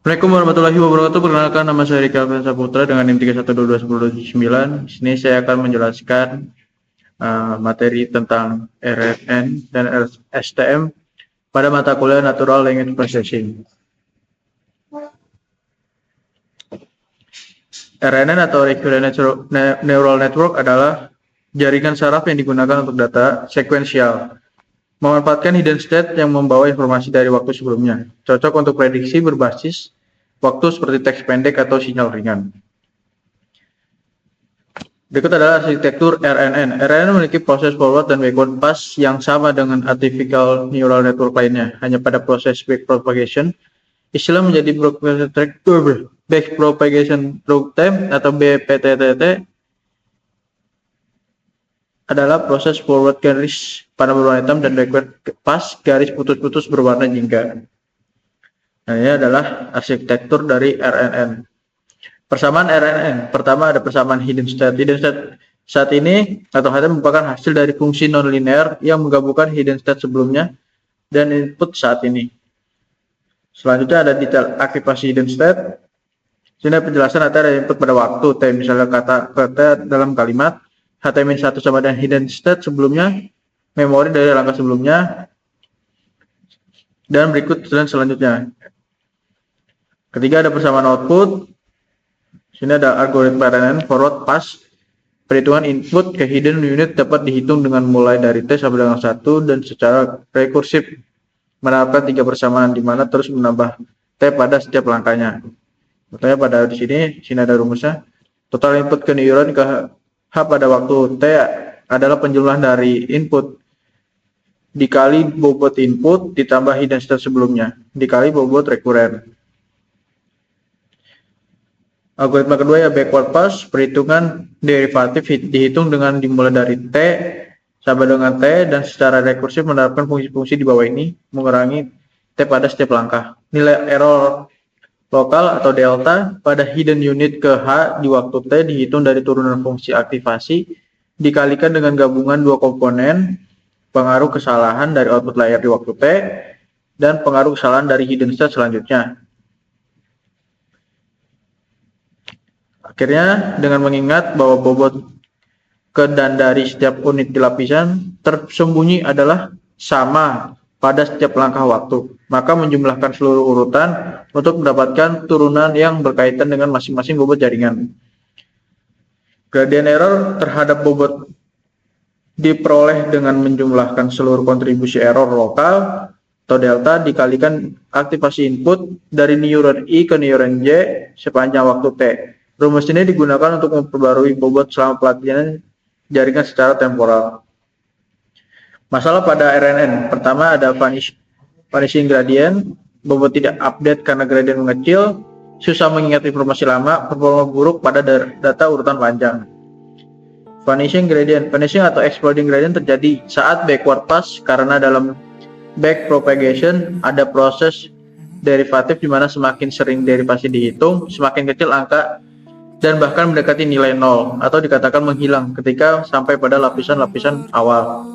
Assalamualaikum warahmatullahi wabarakatuh. Perkenalkan, nama saya Rika Alfian Saputra dengan NIM 3122129. Di sini saya akan menjelaskan materi tentang RNN dan STM pada mata kuliah Natural Language Processing. RNN atau Recurrent Neural Network adalah jaringan saraf yang digunakan untuk data sekuensial, memanfaatkan hidden state yang membawa informasi dari waktu sebelumnya. Cocok untuk prediksi berbasis waktu seperti teks pendek atau sinyal ringan. Berikut adalah arsitektur RNN. RNN memiliki proses forward dan backward pass yang sama dengan artificial neural network lainnya. Hanya pada proses backpropagation, istilah menjadi backpropagation through time atau BPTT adalah proses forward garis pada berwarna hitam dan backward pass garis putus-putus berwarna jingga. Nah, ini adalah arsitektur dari RNN. Persamaan RNN. Pertama ada persamaan hidden state. Hidden state saat ini atau HT merupakan hasil dari fungsi nonlinear yang menggabungkan hidden state sebelumnya dan input saat ini. Selanjutnya ada detail aktivasi hidden state. Sini penjelasan ada input pada waktu T, misalnya kata dalam kalimat HT-1 sama dengan hidden state sebelumnya, memori dari langkah sebelumnya, dan berikut dan selanjutnya. Ketiga ada persamaan output. Sini ada algoritma RNN forward pass. Perhitungan input ke hidden unit dapat dihitung dengan mulai dari T sampai dengan 1 dan secara rekursif menerapkan 3 persamaan di mana terus menambah T pada setiap langkahnya. Contohnya pada di sini ada rumusnya. Total input ke neuron ke H pada waktu T adalah penjumlahan dari input dikali bobot input ditambah hidden state sebelumnya dikali bobot rekuren. Algoritma kedua ya backward pass. Perhitungan derivatif dihitung dengan dimulai dari T sampai dengan T dan secara rekursif menerapkan fungsi-fungsi di bawah ini mengurangi T pada setiap langkah. Nilai error lokal atau delta pada hidden unit ke H di waktu T dihitung dari turunan fungsi aktivasi dikalikan dengan gabungan dua komponen pengaruh kesalahan dari output layer di waktu T dan pengaruh kesalahan dari hidden state selanjutnya. Akhirnya, dengan mengingat bahwa bobot ke dan dari setiap unit di lapisan tersembunyi adalah sama pada setiap langkah waktu, maka menjumlahkan seluruh urutan untuk mendapatkan turunan yang berkaitan dengan masing-masing bobot jaringan. Gradient error terhadap bobot diperoleh dengan menjumlahkan seluruh kontribusi error lokal atau delta dikalikan aktivasi input dari neuron I ke neuron J sepanjang waktu T. Rumus ini digunakan untuk memperbarui bobot selama pelatihan jaringan secara temporal. Masalah pada RNN. Pertama ada vanishing gradient. Bobot tidak update karena gradient mengecil. Susah mengingat informasi lama. Performa buruk pada data urutan panjang. Vanishing gradient. Vanishing atau exploding gradient terjadi saat backward pass karena dalam backpropagation ada proses derivatif di mana semakin sering derivasi dihitung, semakin kecil angka dan bahkan mendekati nilai 0 atau dikatakan menghilang ketika sampai pada lapisan-lapisan awal.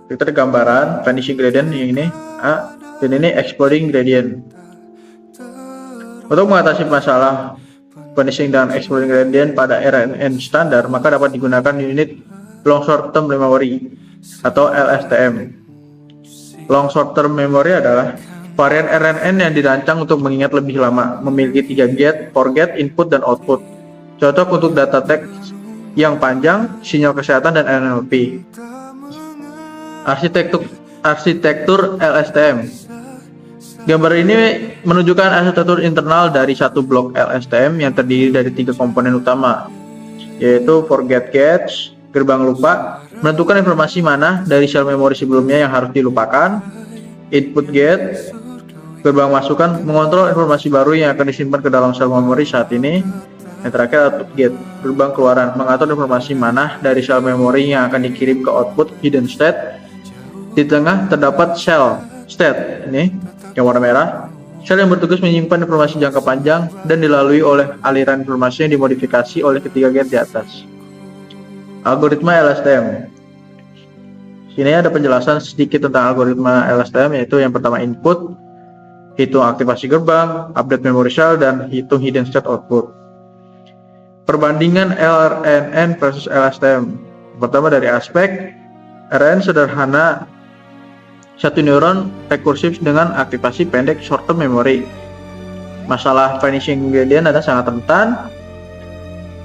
Kita ada gambaran vanishing gradient yang ini A dan ini exploding gradient. Untuk mengatasi masalah vanishing dan exploding gradient pada RNN standar, maka dapat digunakan unit long short term memory atau LSTM. Long short term memory adalah varian RNN yang dirancang untuk mengingat lebih lama, memiliki 3 get, forget, input, dan output. Cocok untuk data teks yang panjang, sinyal kesehatan, dan NLP. Arsitektur LSTM. Gambar ini menunjukkan arsitektur internal dari satu blok LSTM yang terdiri dari 3 komponen utama, yaitu forget gate, gerbang lupa, menentukan informasi mana dari sel memori sebelumnya yang harus dilupakan, input gate, gerbang masukan, mengontrol informasi baru yang akan disimpan ke dalam sel memori saat ini. Yang terakhir output gate, gerbang keluaran, mengatur informasi mana dari sel memori yang akan dikirim ke output hidden state. Di tengah terdapat shell state, ini yang warna merah, sel yang bertugas menyimpan informasi jangka panjang dan dilalui oleh aliran informasi yang dimodifikasi oleh ketiga gate di atas. Algoritma LSTM. Sini ada penjelasan sedikit tentang algoritma LSTM, yaitu yang pertama input. hitung aktivasi gerbang, update memory cell, dan hitung hidden state output. Perbandingan LRNN versus LSTM. Pertama dari aspek RNN sederhana, satu neuron rekursif dengan aktivasi pendek short term memory. Masalah vanishing gradient ada sangat rentan.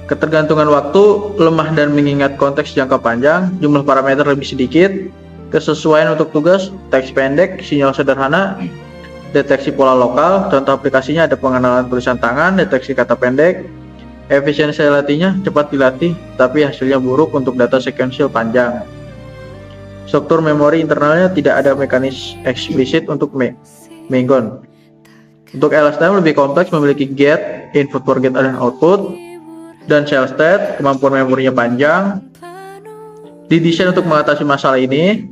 Ketergantungan waktu lemah dan mengingat konteks jangka panjang, jumlah parameter lebih sedikit, kesesuaian untuk tugas, teks pendek, sinyal sederhana, deteksi pola lokal, contoh aplikasinya ada pengenalan tulisan tangan, deteksi kata pendek, efisiensi latihnya cepat dilatih, tapi hasilnya buruk untuk data sekuensial panjang. Struktur memori internalnya tidak ada mekanis eksplisit untuk Mengon. Untuk LSTM lebih kompleks, memiliki gate, input for gate dan output, dan shell state, kemampuan memorinya panjang. Didesain untuk mengatasi masalah ini,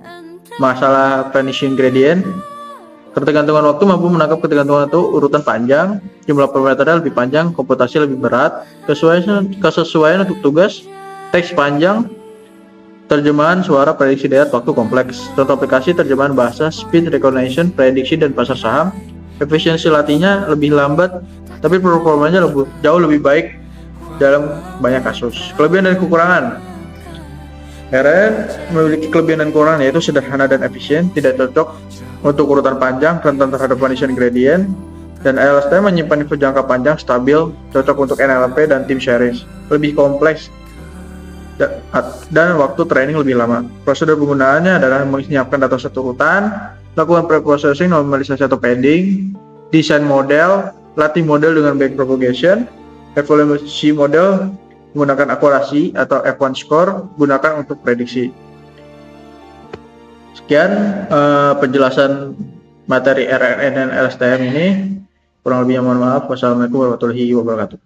masalah vanishing gradient. Ketergantungan waktu mampu menangkap ketergantungan waktu urutan panjang, jumlah parameternya lebih panjang, komputasi lebih berat, kesesuaian untuk tugas, teks panjang, terjemahan suara, prediksi daya, waktu kompleks. Contoh aplikasi terjemahan bahasa, speech recognition, prediksi, dan pasar saham. Efisiensi latihnya lebih lambat, tapi performanya jauh lebih baik dalam banyak kasus. Kelebihan dan kekurangan. RNN memiliki kelebihan dan kekurangan, yaitu sederhana dan efisien, tidak cocok untuk urutan panjang, rentan terhadap vanishing gradient, dan LSTM menyimpan info jangka panjang, stabil, cocok untuk NLP dan tim series. Lebih kompleks dan waktu training lebih lama. Prosedur penggunaannya adalah menyiapkan data satu urutan, lakukan pre-processing, normalisasi atau padding, desain model, latih model dengan backpropagation, evaluasi model menggunakan akurasi atau F1 score, gunakan untuk prediksi. Sekian penjelasan materi RNN dan LSTM ini. Kurang lebihnya mohon maaf. Wassalamualaikum warahmatullahi wabarakatuh.